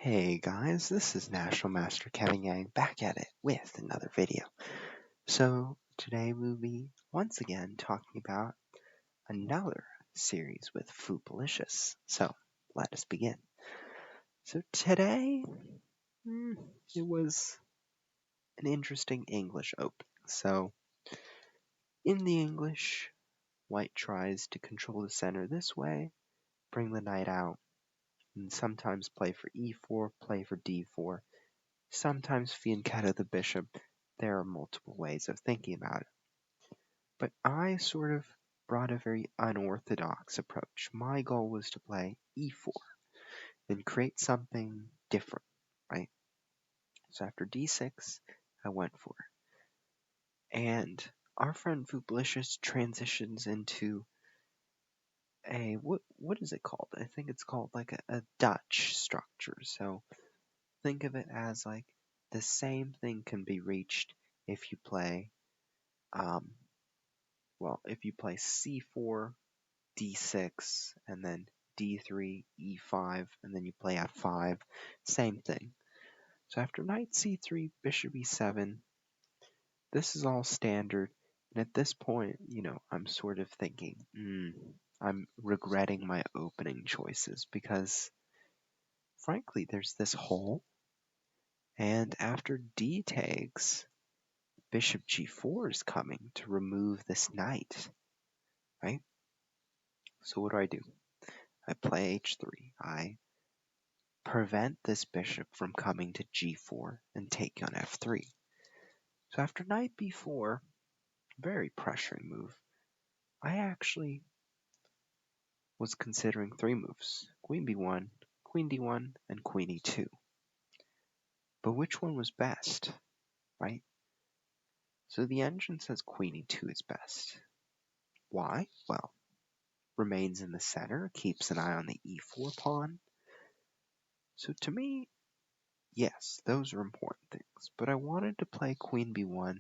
Hey guys, this is National Master Kevin Yang back at it with another video. So today we'll be once again talking about another series with Fupalicious. So let us begin. So today, it was an interesting English opening. So in the English, white tries to control the center this way, bring the knight out, and sometimes play for e4, play for d4. Sometimes fianchetto the bishop. There are multiple ways of thinking about it. But I sort of brought a very unorthodox approach. My goal was to play e4 and create something different, right? So after d6, I went for it. And our friend Fupalicious transitions into a, what is it called? I think it's called like a Dutch structure. So think of it as like the same thing can be reached if you play, if you play c4, d6, and then d3, e5, and then you play f5, same thing. So after knight c3, bishop e7, this is all standard. And at this point, I'm sort of thinking, I'm regretting my opening choices because, frankly, there's this hole. And after d takes, bishop g4 is coming to remove this knight, right? So what do? I play h3. I prevent this bishop from coming to g4 and take on f3. So after knight b4, very pressuring move, I actually was considering three moves: queen b1, queen d1, and queen e2. But which one was best, right? So the engine says queen e2 is best. Why? Well, remains in the center, keeps an eye on the e4 pawn. So to me, yes, those are important things. But I wanted to play queen b1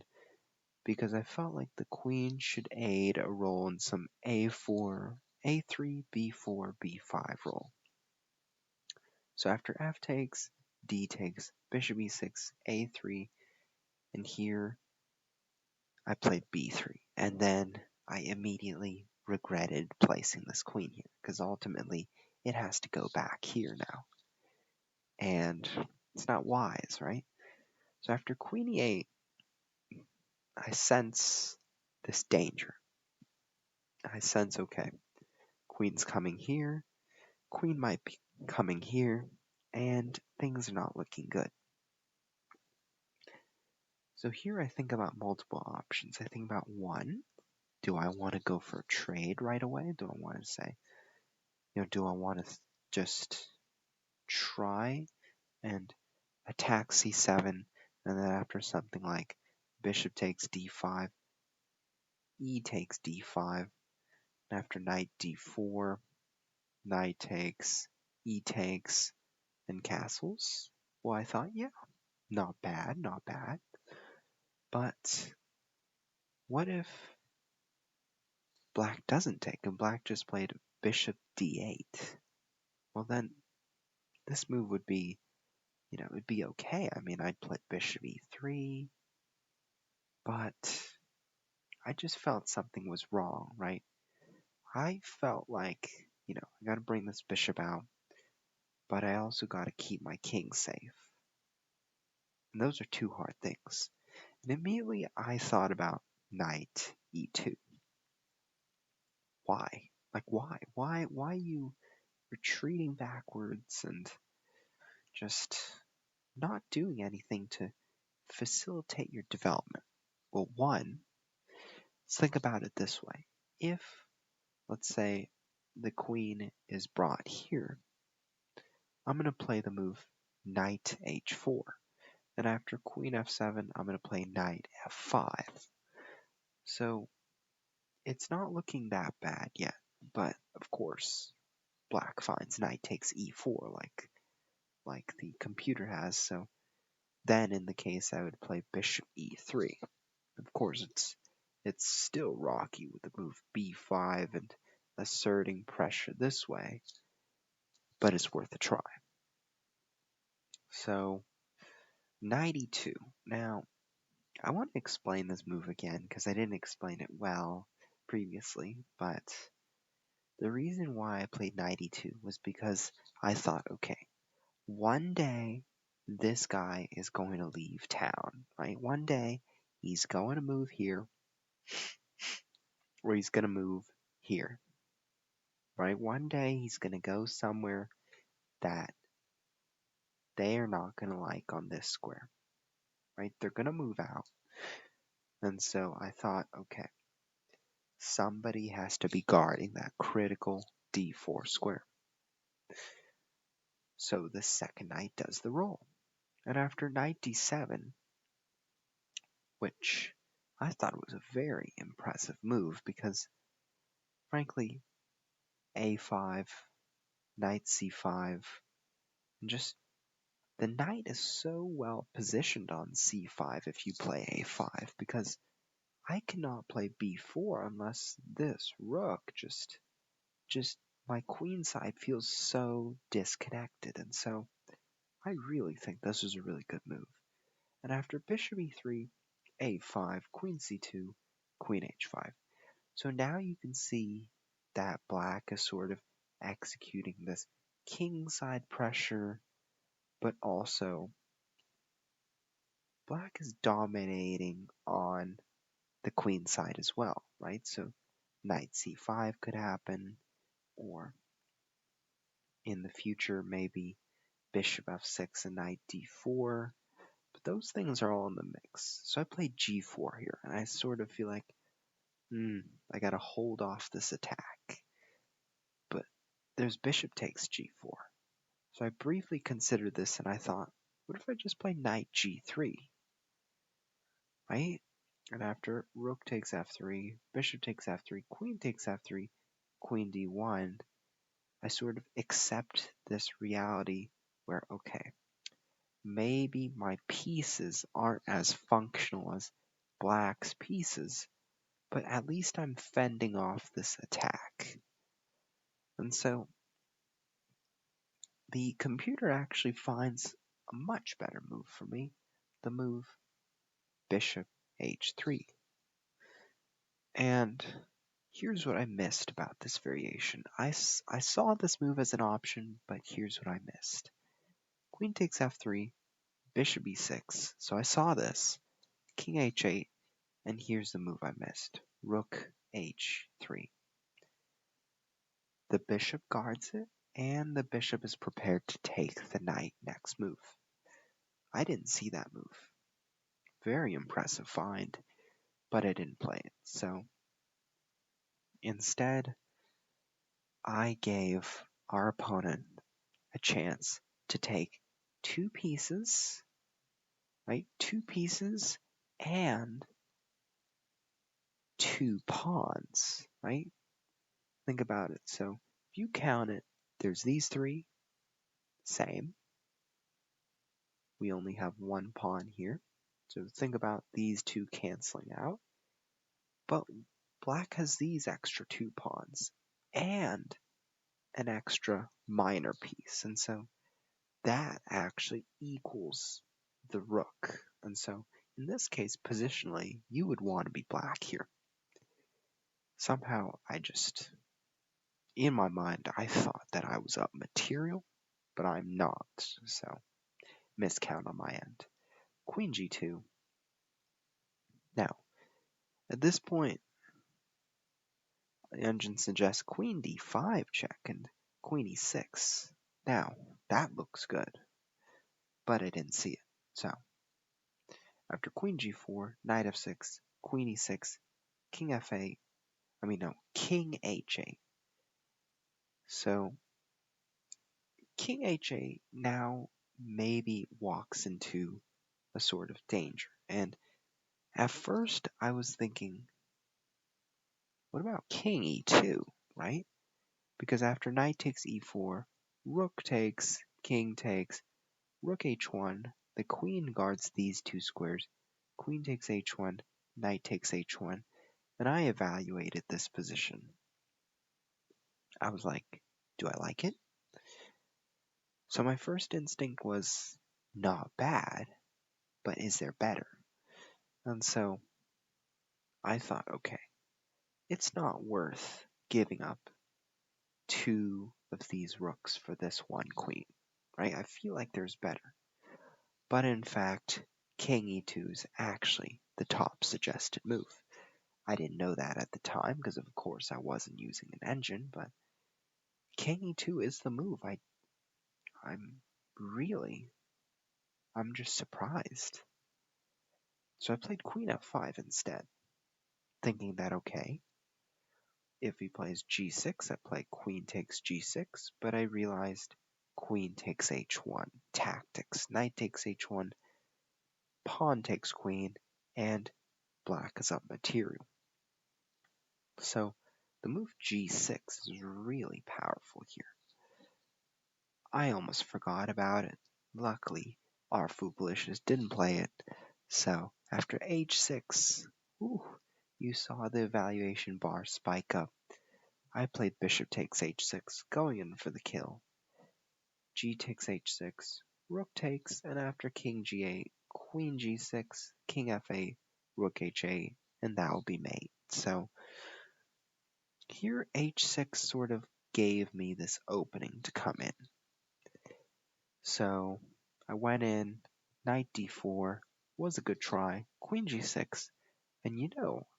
because I felt like the queen should aid a role in some a4, a3, b4, b5 role. So after f takes, d takes, bishop e6, a3, and here I played b3. And then I immediately regretted placing this queen here because ultimately it has to go back here now. And it's not wise, right? So after queen e8, I sense this danger. I sense, okay, queen's coming here, queen might be coming here, and things are not looking good. So here I think about multiple options. I think about one, do I want to go for a trade right away? Do I want to say, do I want to just try and attack c7, and then after something like bishop takes d5, e takes d5, and after knight d4, knight takes, e takes, and castles? Well, I thought, yeah, not bad, not bad. But what if black doesn't take and black just played bishop d8? Well, then this move would be, it'd be okay. I mean, I'd play bishop e3, but I just felt something was wrong, right? I felt like, I gotta bring this bishop out, but I also gotta keep my king safe. And those are two hard things. And immediately I thought about knight e2. Why? Like, why? Why you retreating backwards and just not doing anything to facilitate your development? Well, one, let's think about it this way. If, let's say, the queen is brought here, I'm going to play the move knight h4. And after queen f7, I'm going to play knight f5. So it's not looking that bad yet, but of course, black finds knight takes e4 like the computer has, so then in the case I would play bishop e3. Of course, it's still rocky with the move b5 and asserting pressure this way, but it's worth a try. So, knight e2. Now, I want to explain this move again because I didn't explain it well previously, but the reason why I played knight e2 was because I thought, okay, one day this guy is going to leave town, right? One day he's going to move here, or he's going to move here, right? One day he's going to go somewhere that they are not going to like on this square, right? They're going to move out. And so I thought, okay, somebody has to be guarding that critical d4 square. So the second knight does the roll. And after knight d7, which I thought was a very impressive move because, frankly, a5, knight c5, and just the knight is so well positioned on c5 if you play a5 because I cannot play b4 unless this rook just my queen side feels so disconnected, and so I really think this is a really good move. And after bishop e3, a5, queen c2, queen h5. So now you can see that black is sort of executing this king side pressure, but also black is dominating on the queen side as well, right? So knight c5 could happen, or in the future maybe bishop f6 and knight d4, but those things are all in the mix. So I played g4 here, and I sort of feel like, I gotta hold off this attack. But there's bishop takes g4. So I briefly considered this, and I thought, what if I just play knight g3, right? And after rook takes f3, bishop takes f3, queen takes f3, queen d1, I sort of accept this reality where, okay, maybe my pieces aren't as functional as black's pieces, but at least I'm fending off this attack. And so the computer actually finds a much better move for me, the move bishop h3. And here's what I missed about this variation. I saw this move as an option, but here's what I missed. Queen takes f3, bishop e6. So I saw this, king h8, and here's the move I missed. Rook h3. The bishop guards it, and the bishop is prepared to take the knight next move. I didn't see that move. Very impressive find, but I didn't play it. So instead, I gave our opponent a chance to take two pieces, right? Two pieces and two pawns, right? Think about it. So if you count it, there's these three, same. We only have one pawn here. So think about these two canceling out. But black has these extra two pawns and an extra minor piece. And so that actually equals the rook. And so in this case, positionally, you would want to be black here. Somehow in my mind, I thought that I was up material, but I'm not. So miscount on my end. Queen g2. Now, at this point, the engine suggests queen d5 check and queen e6. Now, that looks good, but I didn't see it. So, after queen g4, knight f6, queen e6, king f8, king h8. So, king h8 now maybe walks into a sort of danger. And at first, I was thinking, what about king e2, right? Because after knight takes e4, rook takes, king takes, rook h1, the queen guards these two squares, queen takes h1, knight takes h1, and I evaluated this position. I was like, do I like it? So my first instinct was not bad, but is there better? And so I thought, okay, it's not worth giving up two of these rooks for this one queen, right? I feel like there's better. But in fact, king e2 is actually the top suggested move. I didn't know that at the time because, of course, I wasn't using an engine, but king e2 is the move. I'm really, I'm just surprised. So I played queen f5 instead, thinking that, okay, if he plays g6, I play queen takes g6, but I realized queen takes h1, tactics, knight takes h1, pawn takes queen, and black is up material. So the move g6 is really powerful here. I almost forgot about it. Luckily, our Fupalicious didn't play it. So after h6, you saw the evaluation bar spike up. I played bishop takes h6, going in for the kill. G takes h6, rook takes, and after king g8, queen g6, king f8, rook h8, and that will be mate. So here h6 sort of gave me this opening to come in. So I went in, knight d4 was a good try, queen g6, and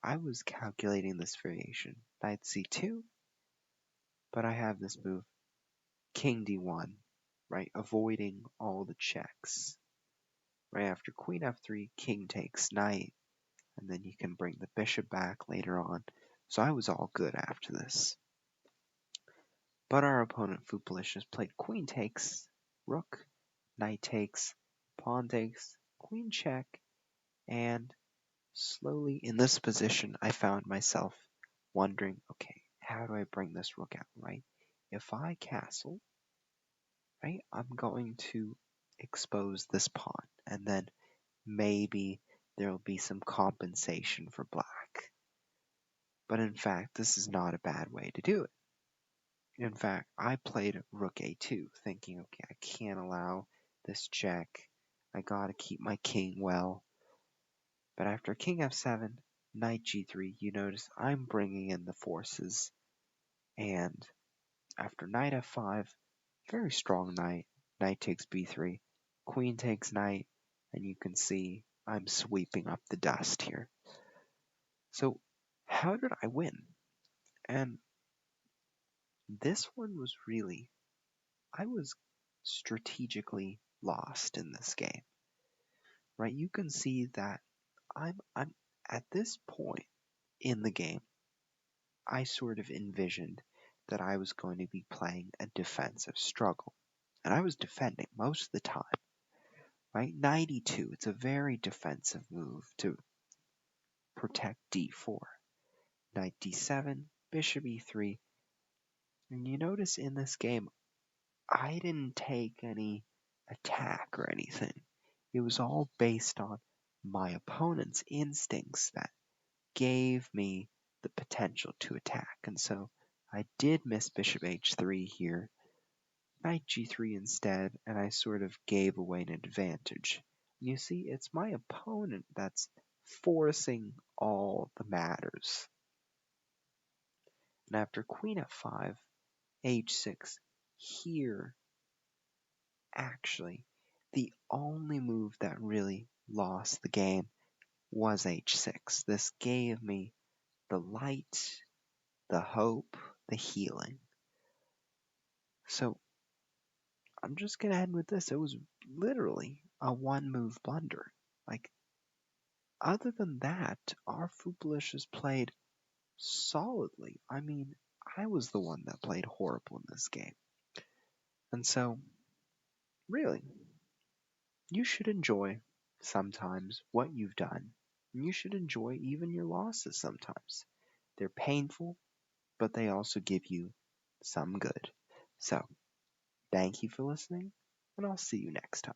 I was calculating this variation, knight c2, but I have this move, king d1, right, avoiding all the checks. Right after queen f3, king takes knight, and then you can bring the bishop back later on. So I was all good after this. But our opponent Fupalicious played queen takes, rook, knight takes, pawn takes, queen check, and slowly in this position I found myself wondering, okay, how do I bring this rook out, right? If I castle, right, I'm going to expose this pawn, and then maybe there'll be some compensation for black. But in fact, this is not a bad way to do it. In fact, I played rook a2, thinking, okay, I can't allow this check. I gotta keep my king well. But after king f7, knight g3, you notice I'm bringing in the forces. And after knight f5, very strong knight, knight takes b3, queen takes knight, and you can see I'm sweeping up the dust here. So how did I win? And this one was really, I was strategically lost in this game, right? You can see that I'm at this point in the game, I sort of envisioned that I was going to be playing a defensive struggle, and I was defending most of the time, right? Knight e2, it's a very defensive move to protect d4. Knight d7, bishop e3, and you notice in this game, I didn't take any attack or anything. It was all based on my opponent's instincts that gave me the potential to attack. And so I did miss bishop h3 here, knight g3 instead, and I sort of gave away an advantage. You see, it's my opponent that's forcing all the matters. And after queen f5, h6, here, actually, the only move that really lost the game was h6. This gave me the light, the hope, the healing. So I'm just going to end with this. It was literally a one move blunder. Like, other than that, our Fupalicious played solidly. I mean, I was the one that played horrible in this game. And so, really, you should enjoy sometimes what you've done. And you should enjoy even your losses sometimes. They're painful, but they also give you some good. So, thank you for listening, and I'll see you next time.